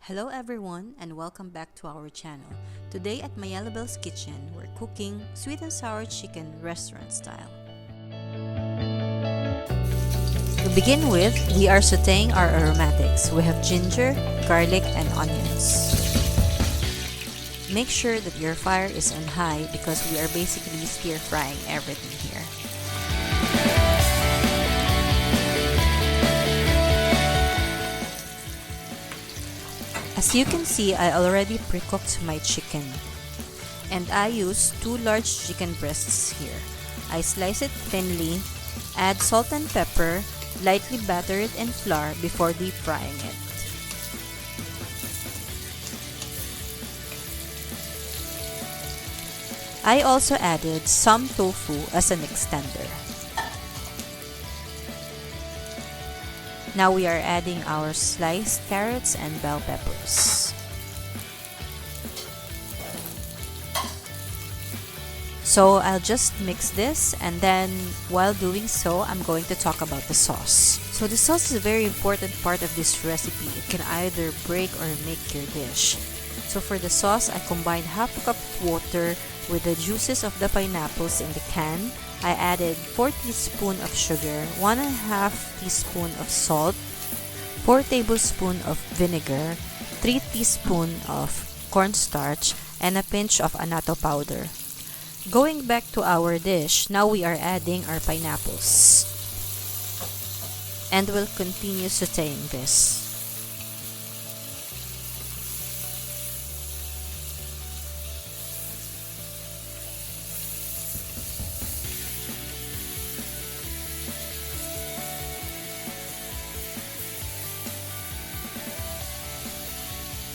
Hello everyone and welcome back to our channel. Today at my Yellow Bell's Kitchen, we're cooking sweet and sour chicken restaurant style. To begin with, we are sauteing our aromatics. We have ginger, garlic, and onions. Make sure that your fire is on high because we are basically stir frying everything here. As you can see, I already pre-cooked my chicken. And I use 2 large chicken breasts here. I slice it thinly, add salt and pepper, lightly batter it in flour before deep frying it. I also added some tofu as an extender. Now we are adding our sliced carrots and bell peppers. So I'll just mix this, and then while doing so, I'm going to talk about the sauce. So the sauce is a very important part of this recipe. It can either break or make your dish. So for the sauce, I combined half a cup of water with the juices of the pineapples in the can. I added 4 teaspoons of sugar, 1.5 teaspoon of salt, 4 tablespoons of vinegar, 3 teaspoons of cornstarch, and a pinch of annatto powder. Going back to our dish, now we are adding our pineapples. And we'll continue sauteing this.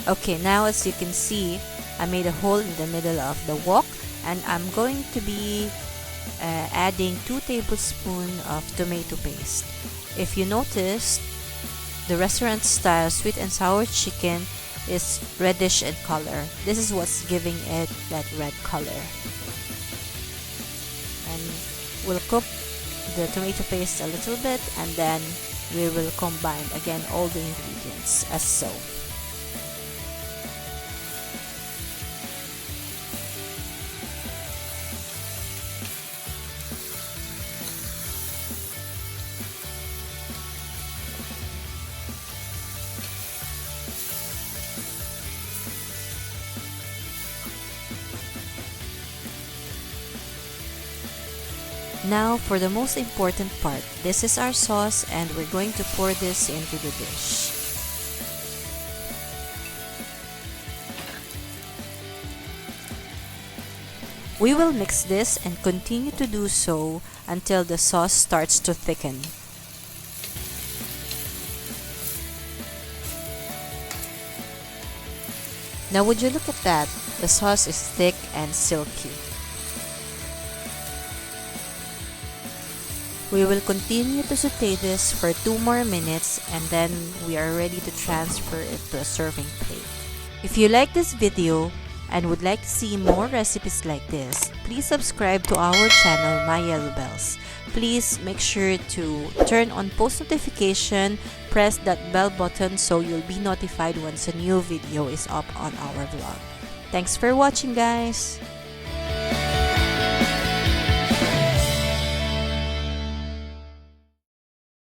Okay, now as you can see, I made a hole in the middle of the wok, and I'm going to be adding 2 tablespoons of tomato paste. If you noticed, the restaurant style sweet and sour chicken is reddish in color. This is what's giving it that red color. And we'll cook the tomato paste a little bit, and then we will combine again all the ingredients as so. Now for the most important part, this is our sauce, and we're going to pour this into the dish. We will mix this and continue to do so until the sauce starts to thicken. Now would you look at that? The sauce is thick and silky. We will continue to saute this for 2 more minutes, and then we are ready to transfer it to a serving plate. If you like this video and would like to see more recipes like this, please subscribe to our channel, My Yellow Bells. Please make sure to turn on post notification, press that bell button so you'll be notified once a new video is up on our vlog. Thanks for watching, guys!